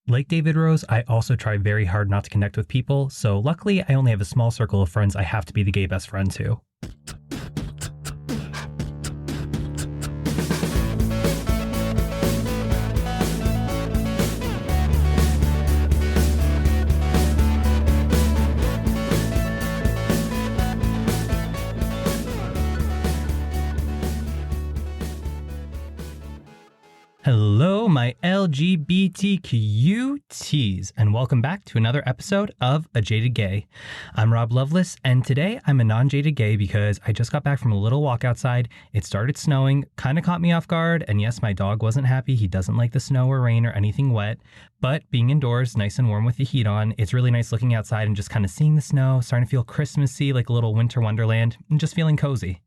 Like David Rose, I also try very hard not to connect with people, so luckily I only have a small circle of friends I have to be the gay best friend to. Hello, my LGBTQTs, and welcome back to another episode of A Jaded Gay. I'm Rob Lovelace, and today I'm a non-jaded gay because I just got back from a little walk outside. It started snowing, kind of caught me off guard, and yes, my dog wasn't happy. He doesn't like the snow or rain or anything wet, but being indoors, nice and warm with the heat on, it's really nice looking outside and just kind of seeing the snow, starting to feel Christmassy, like a little winter wonderland, and just feeling cozy.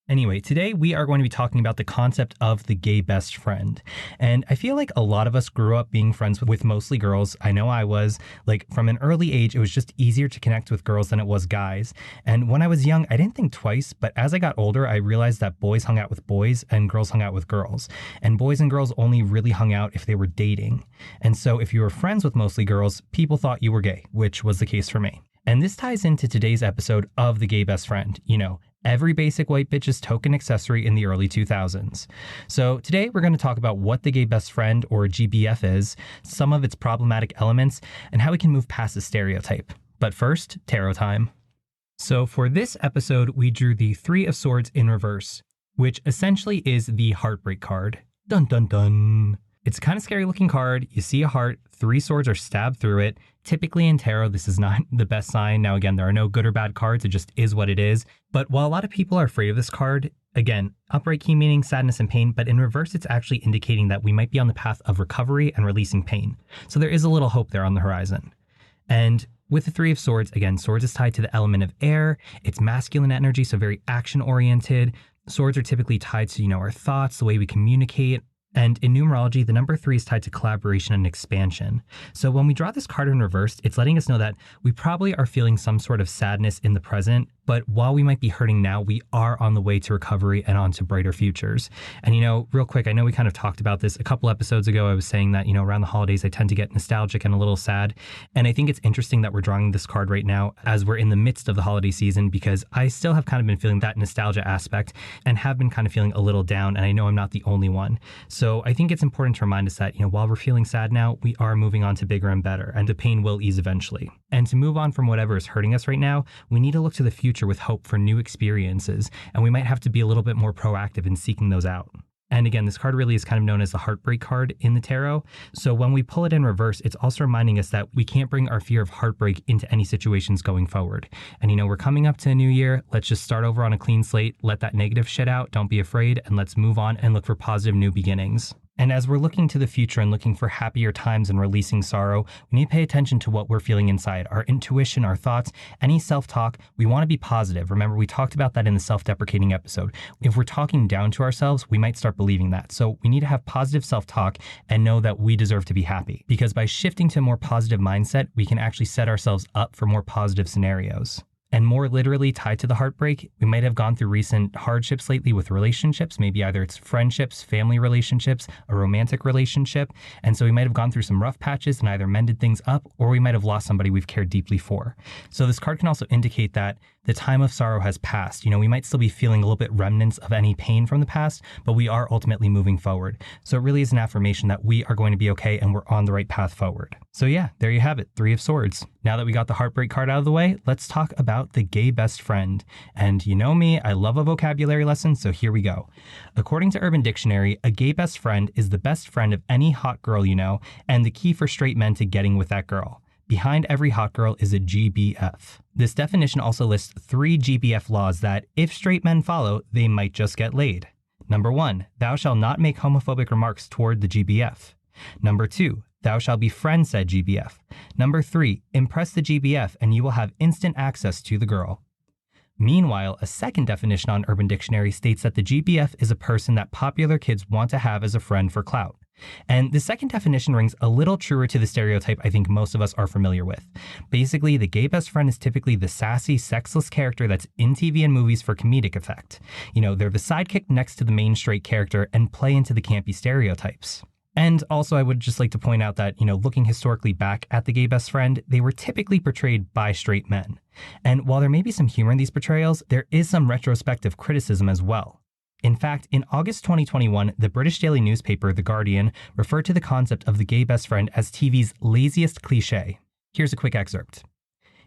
Anyway, today we are going to be talking about the concept of the gay best friend. And I feel like a lot of us grew up being friends with mostly girls. I know I was. Like, from an early age, it was just easier to connect with girls than it was guys. And when I was young, I didn't think twice, but as I got older, I realized that boys hung out with boys and girls hung out with girls. And boys and girls only really hung out if they were dating. And so if you were friends with mostly girls, people thought you were gay, which was the case for me. And this ties into today's episode of The Gay Best Friend. You know, every basic white bitch's token accessory in the early 2000s. So today we're going to talk about what the gay best friend, or GBF, is, some of its problematic elements, and how we can move past the stereotype. But first, tarot time. So for this episode, we drew the Three of Swords in reverse, which essentially is the heartbreak card. Dun dun dun. It's a kind of scary looking card. You see a heart, three swords are stabbed through it. Typically in tarot, this is not the best sign. Now, again, there are no good or bad cards. It just is what it is. But while a lot of people are afraid of this card, again, upright key meaning sadness and pain, but in reverse, it's actually indicating that we might be on the path of recovery and releasing pain. So there is a little hope there on the horizon. And with the Three of Swords, again, swords is tied to the element of air. It's masculine energy, so very action-oriented. Swords are typically tied to, our thoughts, the way we communicate. And in numerology, the number 3 is tied to collaboration and expansion. So when we draw this card in reverse, it's letting us know that we probably are feeling some sort of sadness in the present, but while we might be hurting now, we are on the way to recovery and on to brighter futures. And, real quick, I know we kind of talked about this a couple episodes ago. I was saying that, around the holidays, I tend to get nostalgic and a little sad. And I think it's interesting that we're drawing this card right now as we're in the midst of the holiday season, because I still have kind of been feeling that nostalgia aspect and have been kind of feeling a little down. And I know I'm not the only one. So I think it's important to remind us that, while we're feeling sad now, we are moving on to bigger and better, and the pain will ease eventually. And to move on from whatever is hurting us right now, we need to look to the future with hope for new experiences, and we might have to be a little bit more proactive in seeking those out. And again, this card really is kind of known as the heartbreak card in the tarot. So when we pull it in reverse, it's also reminding us that we can't bring our fear of heartbreak into any situations going forward. And we're coming up to a new year. Let's just start over on a clean slate, let that negative shit out, don't be afraid, and let's move on and look for positive new beginnings. And as we're looking to the future and looking for happier times and releasing sorrow, we need to pay attention to what we're feeling inside, our intuition, our thoughts, any self-talk. We want to be positive. Remember, we talked about that in the self-deprecating episode. If we're talking down to ourselves, we might start believing that. So we need to have positive self-talk and know that we deserve to be happy. Because by shifting to a more positive mindset, we can actually set ourselves up for more positive scenarios. And more literally tied to the heartbreak, we might have gone through recent hardships lately with relationships. Maybe either it's friendships, family relationships, a romantic relationship. And so we might have gone through some rough patches and either mended things up, or we might have lost somebody we've cared deeply for. So this card can also indicate that the time of sorrow has passed. We might still be feeling a little bit remnants of any pain from the past, but we are ultimately moving forward. So it really is an affirmation that we are going to be okay and we're on the right path forward. So yeah, there you have it, Three of Swords. Now that we got the heartbreak card out of the way, let's talk about the gay best friend. And you know me, I love a vocabulary lesson, so here we go. According to Urban Dictionary, a gay best friend is the best friend of any hot girl you know, and the key for straight men to getting with that girl. Behind every hot girl is a GBF. This definition also lists 3 GBF laws that, if straight men follow, they might just get laid. Number 1, thou shalt not make homophobic remarks toward the GBF. Number 2, thou shalt befriend said GBF. Number 3, impress the GBF and you will have instant access to the girl. Meanwhile, a second definition on Urban Dictionary states that the GBF is a person that popular kids want to have as a friend for clout. And the second definition rings a little truer to the stereotype I think most of us are familiar with. Basically, the gay best friend is typically the sassy, sexless character that's in TV and movies for comedic effect. They're the sidekick next to the main straight character and play into the campy stereotypes. And also, I would just like to point out that, looking historically back at the gay best friend, they were typically portrayed by straight men. And while there may be some humor in these portrayals, there is some retrospective criticism as well. In fact, in August 2021, the British daily newspaper The Guardian referred to the concept of the gay best friend as TV's laziest cliché. Here's a quick excerpt.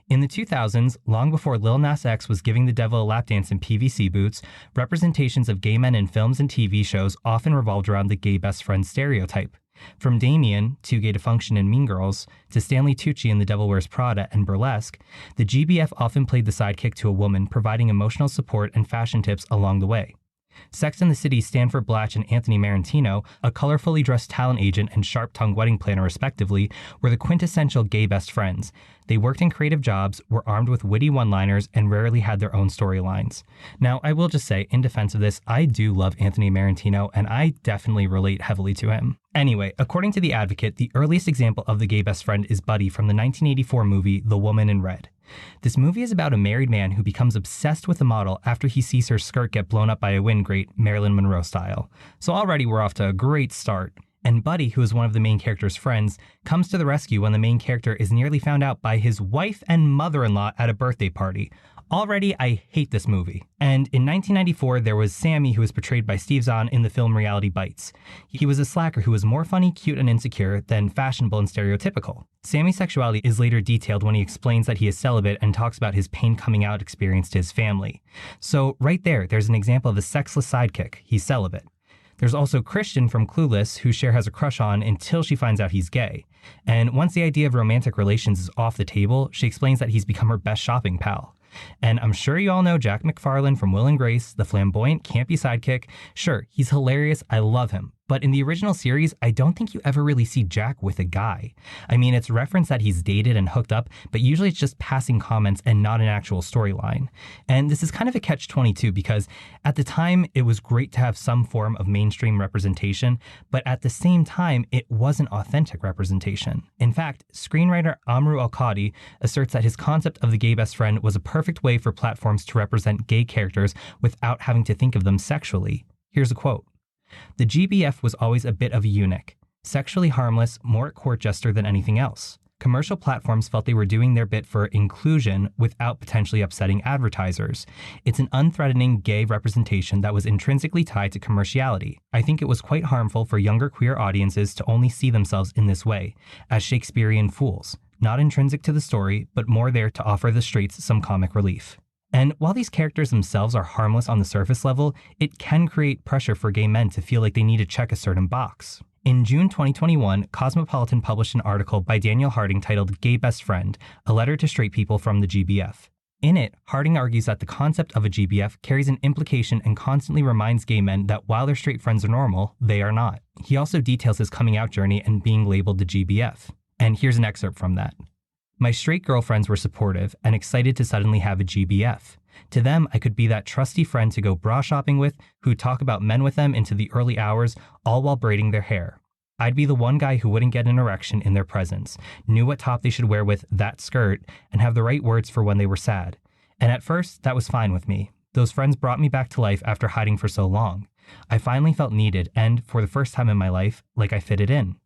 In the 2000s, long before Lil Nas X was giving the devil a lap dance in PVC boots, representations of gay men in films and TV shows often revolved around the gay best friend stereotype. From Damien, Too Gay to Function in Mean Girls, to Stanley Tucci in The Devil Wears Prada and Burlesque, the GBF often played the sidekick to a woman, providing emotional support and fashion tips along the way. Sex and the City's Stanford Blatch and Anthony Marantino, a colorfully dressed talent agent and sharp-tongued wedding planner respectively, were the quintessential gay best friends. They worked in creative jobs, were armed with witty one-liners, and rarely had their own storylines. Now, I will just say, in defense of this, I do love Anthony Marantino, and I definitely relate heavily to him. Anyway, according to The Advocate, the earliest example of the gay best friend is Buddy from the 1984 movie The Woman in Red. This movie is about a married man who becomes obsessed with a model after he sees her skirt get blown up by a wind grate, Marilyn Monroe style. So already we're off to a great start. And Buddy, who is one of the main character's friends, comes to the rescue when the main character is nearly found out by his wife and mother-in-law at a birthday party. Already, I hate this movie. And in 1994, there was Sammy, who was portrayed by Steve Zahn in the film Reality Bites. He was a slacker who was more funny, cute, and insecure than fashionable and stereotypical. Sammy's sexuality is later detailed when he explains that he is celibate and talks about his pain coming out experience to his family. So right there's an example of a sexless sidekick. He's celibate. There's also Christian from Clueless, who Cher has a crush on until she finds out he's gay. And once the idea of romantic relations is off the table, she explains that he's become her best shopping pal. And I'm sure you all know Jack McFarlane from Will and Grace, the flamboyant, campy sidekick. Sure, he's hilarious. I love him. But in the original series, I don't think you ever really see Jack with a guy. I mean, it's referenced that he's dated and hooked up, but usually it's just passing comments and not an actual storyline. And this is kind of a catch-22 because at the time, it was great to have some form of mainstream representation, but at the same time, it wasn't authentic representation. In fact, screenwriter Amru Al-Qadi asserts that his concept of the gay best friend was a perfect way for platforms to represent gay characters without having to think of them sexually. Here's a quote. The GBF was always a bit of a eunuch, sexually harmless, more a court jester than anything else. Commercial platforms felt they were doing their bit for inclusion without potentially upsetting advertisers. It's an unthreatening gay representation that was intrinsically tied to commerciality. I think it was quite harmful for younger queer audiences to only see themselves in this way, as Shakespearean fools, not intrinsic to the story, but more there to offer the straights some comic relief. And while these characters themselves are harmless on the surface level, it can create pressure for gay men to feel like they need to check a certain box. In June 2021, Cosmopolitan published an article by Daniel Harding titled Gay Best Friend, a letter to straight people from the GBF. In it, Harding argues that the concept of a GBF carries an implication and constantly reminds gay men that while their straight friends are normal, they are not. He also details his coming out journey and being labeled the GBF. And here's an excerpt from that. My straight girlfriends were supportive and excited to suddenly have a GBF. To them, I could be that trusty friend to go bra shopping with, who'd talk about men with them into the early hours, all while braiding their hair. I'd be the one guy who wouldn't get an erection in their presence, knew what top they should wear with that skirt, and have the right words for when they were sad. And at first, that was fine with me. Those friends brought me back to life after hiding for so long. I finally felt needed and, for the first time in my life, like I fitted in.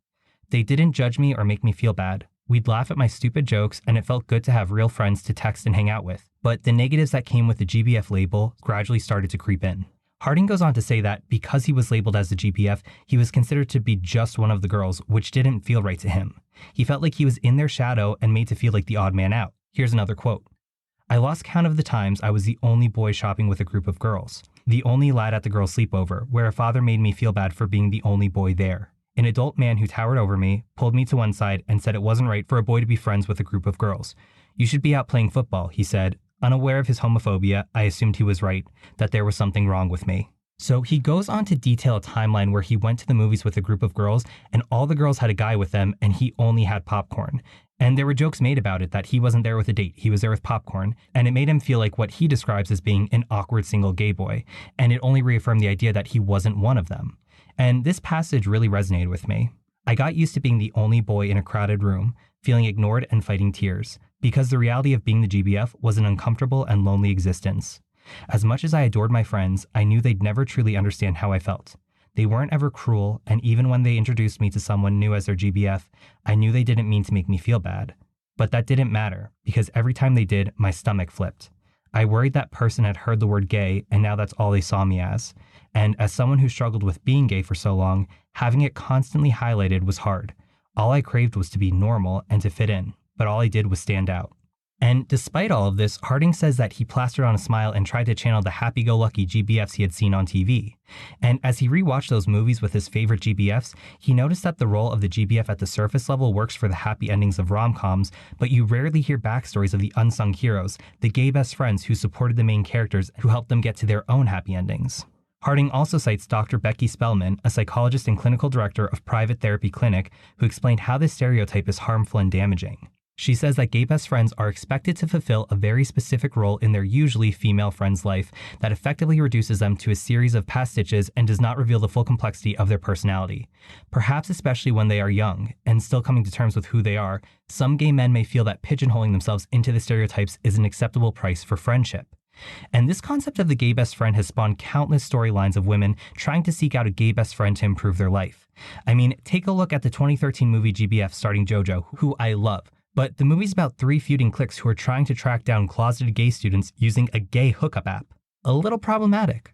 They didn't judge me or make me feel bad. We'd laugh at my stupid jokes, and it felt good to have real friends to text and hang out with. But the negatives that came with the GBF label gradually started to creep in. Harding goes on to say that because he was labeled as the GBF, he was considered to be just one of the girls, which didn't feel right to him. He felt like he was in their shadow and made to feel like the odd man out. Here's another quote. I lost count of the times I was the only boy shopping with a group of girls, the only lad at the girls' sleepover, where a father made me feel bad for being the only boy there. An adult man who towered over me, pulled me to one side, and said it wasn't right for a boy to be friends with a group of girls. You should be out playing football, he said. Unaware of his homophobia, I assumed he was right, that there was something wrong with me. So he goes on to detail a timeline where he went to the movies with a group of girls, and all the girls had a guy with them, and he only had popcorn. And there were jokes made about it that he wasn't there with a date, he was there with popcorn, and it made him feel like what he describes as being an awkward single gay boy, and it only reaffirmed the idea that he wasn't one of them. And this passage really resonated with me. I got used to being the only boy in a crowded room, feeling ignored and fighting tears, because the reality of being the GBF was an uncomfortable and lonely existence. As much as I adored my friends, I knew they'd never truly understand how I felt. They weren't ever cruel, and even when they introduced me to someone new as their GBF, I knew they didn't mean to make me feel bad. But that didn't matter, because every time they did, my stomach flipped. I worried that person had heard the word gay, and now that's all they saw me as. And as someone who struggled with being gay for so long, having it constantly highlighted was hard. All I craved was to be normal and to fit in, but all I did was stand out. And despite all of this, Harding says that he plastered on a smile and tried to channel the happy-go-lucky GBFs he had seen on TV. And as he rewatched those movies with his favorite GBFs, he noticed that the role of the GBF at the surface level works for the happy endings of rom-coms, but you rarely hear backstories of the unsung heroes, the gay best friends who supported the main characters who helped them get to their own happy endings. Harding also cites Dr. Becky Spellman, a psychologist and clinical director of Private Therapy Clinic, who explained how this stereotype is harmful and damaging. She says that gay best friends are expected to fulfill a very specific role in their usually female friend's life that effectively reduces them to a series of past stitches and does not reveal the full complexity of their personality. Perhaps especially when they are young and still coming to terms with who they are, some gay men may feel that pigeonholing themselves into the stereotypes is an acceptable price for friendship. And this concept of the gay best friend has spawned countless storylines of women trying to seek out a gay best friend to improve their life. I mean, take a look at the 2013 movie GBF starring JoJo, who I love. But the movie's about 3 feuding cliques who are trying to track down closeted gay students using a gay hookup app. A little problematic.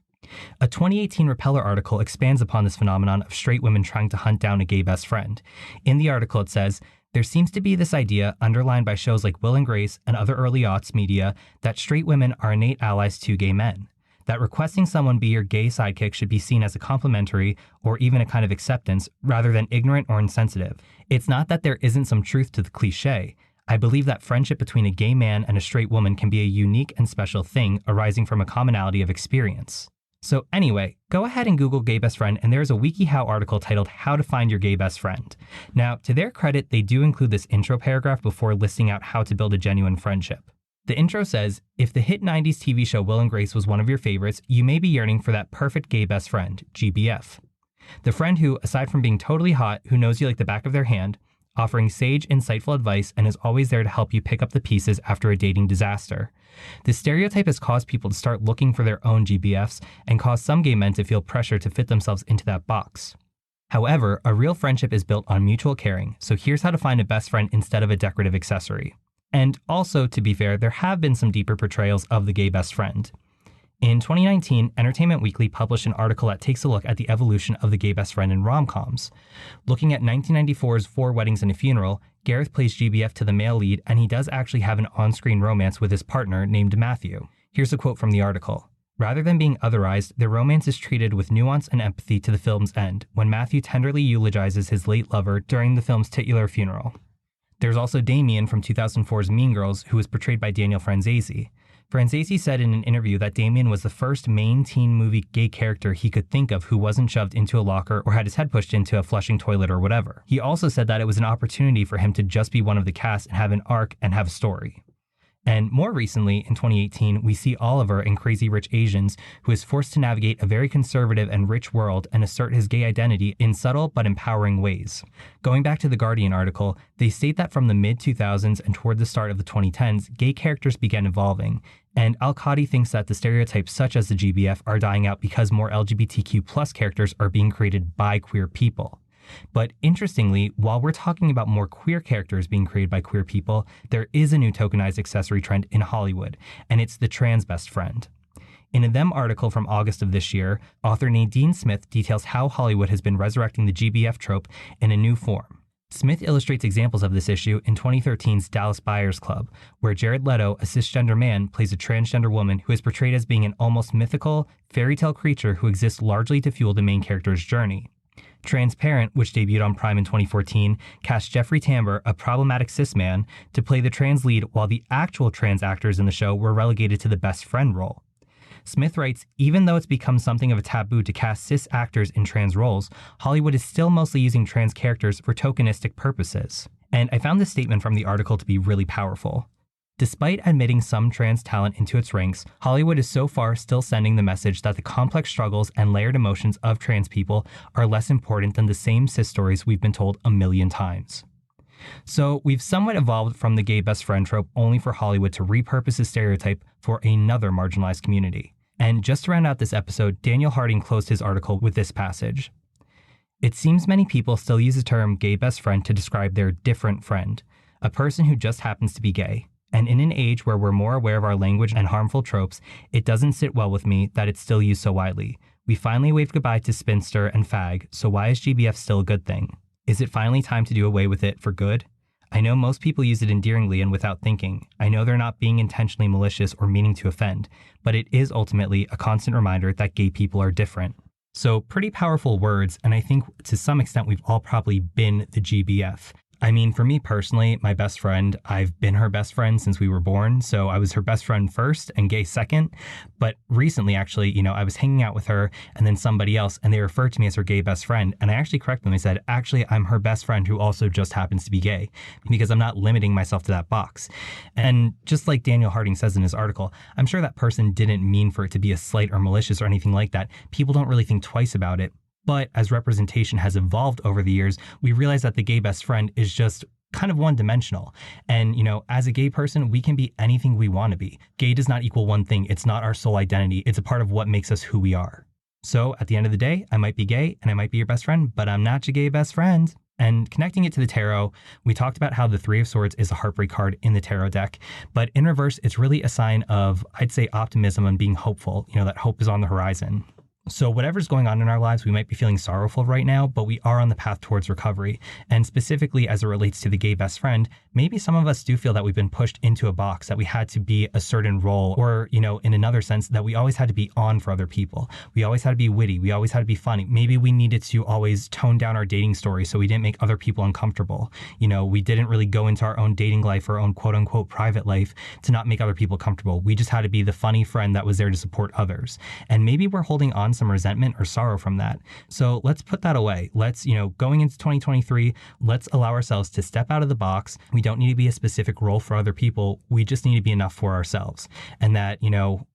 A 2018 Repeller article expands upon this phenomenon of straight women trying to hunt down a gay best friend. In the article it says, there seems to be this idea, underlined by shows like Will and Grace and other early aughts media, that straight women are innate allies to gay men. That requesting someone be your gay sidekick should be seen as a complimentary or even a kind of acceptance rather than ignorant or insensitive. It's not that there isn't some truth to the cliche. I believe that friendship between a gay man and a straight woman can be a unique and special thing arising from a commonality of experience. So anyway, go ahead and Google gay best friend and there's a WikiHow article titled How to Find Your Gay Best Friend. Now, to their credit, they do include this intro paragraph before listing out how to build a genuine friendship. The intro says, if the hit 90s TV show Will and Grace was one of your favorites, you may be yearning for that perfect gay best friend, GBF. The friend who, aside from being totally hot, who knows you like the back of their hand, offering sage, insightful advice, and is always there to help you pick up the pieces after a dating disaster. This stereotype has caused people to start looking for their own GBFs and caused some gay men to feel pressure to fit themselves into that box. However, a real friendship is built on mutual caring, so here's how to find a best friend instead of a decorative accessory. And also, to be fair, there have been some deeper portrayals of the gay best friend. In 2019, Entertainment Weekly published an article that takes a look at the evolution of the gay best friend in rom-coms. Looking at 1994's 4 Weddings and a Funeral, Gareth plays GBF to the male lead, and he does actually have an on-screen romance with his partner named Matthew. Here's a quote from the article. Rather than being otherized, their romance is treated with nuance and empathy to the film's end, when Matthew tenderly eulogizes his late lover during the film's titular funeral. There's also Damien from 2004's Mean Girls, who was portrayed by Daniel Franzese. Franzese said in an interview that Damien was the first main teen movie gay character he could think of who wasn't shoved into a locker or had his head pushed into a flushing toilet or whatever. He also said that it was an opportunity for him to just be one of the cast and have an arc and have a story. And more recently, in 2018, we see Oliver in Crazy Rich Asians, who is forced to navigate a very conservative and rich world and assert his gay identity in subtle but empowering ways. Going back to the Guardian article, they state that from the mid-2000s and toward the start of the 2010s, gay characters began evolving, and Al-Qadi thinks that the stereotypes such as the GBF are dying out because more LGBTQ+ characters are being created by queer people. But interestingly, while we're talking about more queer characters being created by queer people, there is a new tokenized accessory trend in Hollywood, and it's the trans best friend. In a Them article from August of this year, author Nadine Smith details how Hollywood has been resurrecting the GBF trope in a new form. Smith illustrates examples of this issue in 2013's Dallas Buyers Club, where Jared Leto, a cisgender man, plays a transgender woman who is portrayed as being an almost mythical, fairy tale creature who exists largely to fuel the main character's journey. Transparent, which debuted on Prime in 2014, cast Jeffrey Tambor, a problematic cis man, to play the trans lead while the actual trans actors in the show were relegated to the best friend role. Smith writes, even though it's become something of a taboo to cast cis actors in trans roles, Hollywood is still mostly using trans characters for tokenistic purposes. And I found this statement from the article to be really powerful. Despite admitting some trans talent into its ranks, Hollywood is so far still sending the message that the complex struggles and layered emotions of trans people are less important than the same cis stories we've been told a million times. So we've somewhat evolved from the gay best friend trope only for Hollywood to repurpose a stereotype for another marginalized community. And just to round out this episode, Daniel Harding closed his article with this passage. It seems many people still use the term gay best friend to describe their different friend, a person who just happens to be gay. And in an age where we're more aware of our language and harmful tropes, it doesn't sit well with me that it's still used so widely. We finally waved goodbye to spinster and fag, so why is GBF still a good thing? Is it finally time to do away with it for good? I know most people use it endearingly and without thinking. I know they're not being intentionally malicious or meaning to offend, but it is ultimately a constant reminder that gay people are different. So pretty powerful words, and I think to some extent we've all probably been the GBF. I mean, for me personally, my best friend, I've been her best friend since we were born. So I was her best friend first and gay second. But recently, actually, I was hanging out with her and then somebody else, and they referred to me as her gay best friend. And I actually corrected them. I said, actually, I'm her best friend who also just happens to be gay, because I'm not limiting myself to that box. And just like Daniel Harding says in his article, I'm sure that person didn't mean for it to be a slight or malicious or anything like that. People don't really think twice about it. But as representation has evolved over the years, we realize that the gay best friend is just kind of one-dimensional. And, as a gay person, we can be anything we want to be. Gay does not equal one thing. It's not our sole identity. It's a part of what makes us who we are. So at the end of the day, I might be gay and I might be your best friend, but I'm not your gay best friend. And connecting it to the tarot, we talked about how the Three of Swords is a heartbreak card in the tarot deck. But in reverse, it's really a sign of, I'd say, optimism and being hopeful. That hope is on the horizon. So whatever's going on in our lives, we might be feeling sorrowful right now, but we are on the path towards recovery. And specifically as it relates to the gay best friend, maybe some of us do feel that we've been pushed into a box, that we had to be a certain role, or, in another sense, that we always had to be on for other people. We always had to be witty. We always had to be funny. Maybe we needed to always tone down our dating story so we didn't make other people uncomfortable. We didn't really go into our own dating life, our own quote unquote private life to not make other people comfortable. We just had to be the funny friend that was there to support others. And maybe we're holding on some resentment or sorrow from that. So let's put that away. Let's, going into 2023, let's allow ourselves to step out of the box. We don't need to be a specific role for other people. We just need to be enough for ourselves. And that,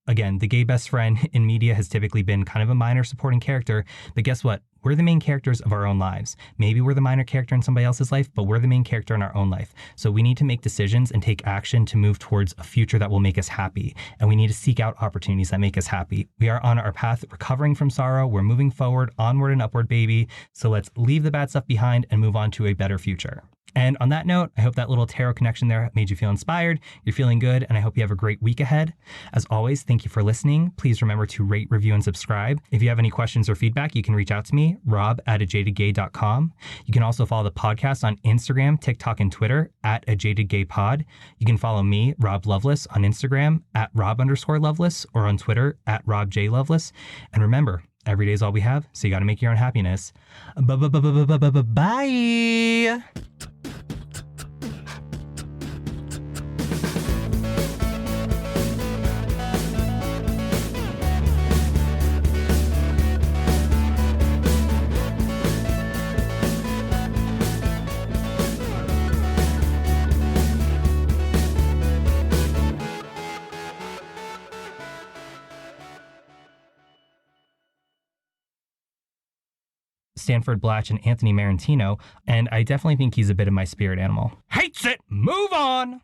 again, the gay best friend in media has typically been kind of a minor supporting character. But guess what? We're the main characters of our own lives. Maybe we're the minor character in somebody else's life, but we're the main character in our own life. So we need to make decisions and take action to move towards a future that will make us happy. And we need to seek out opportunities that make us happy. We are on our path recovering from sorrow. We're moving forward, onward and upward, baby. So let's leave the bad stuff behind and move on to a better future. And on that note, I hope that little tarot connection there made you feel inspired. You're feeling good, and I hope you have a great week ahead. As always, thank you for listening. Please remember to rate, review, and subscribe. If you have any questions or feedback, you can reach out to me, rob@ajadedgay.com. You can also follow the podcast on Instagram, TikTok, and Twitter @ajadedgaypod. You can follow me, Rob Loveless, on Instagram @Rob_Loveless or on Twitter @RobJLoveless. And remember, every day is all we have, so you got to make your own happiness. Bye. Stanford Blatch and Anthony Marantino, and I definitely think he's a bit of my spirit animal. Hates it! Move on!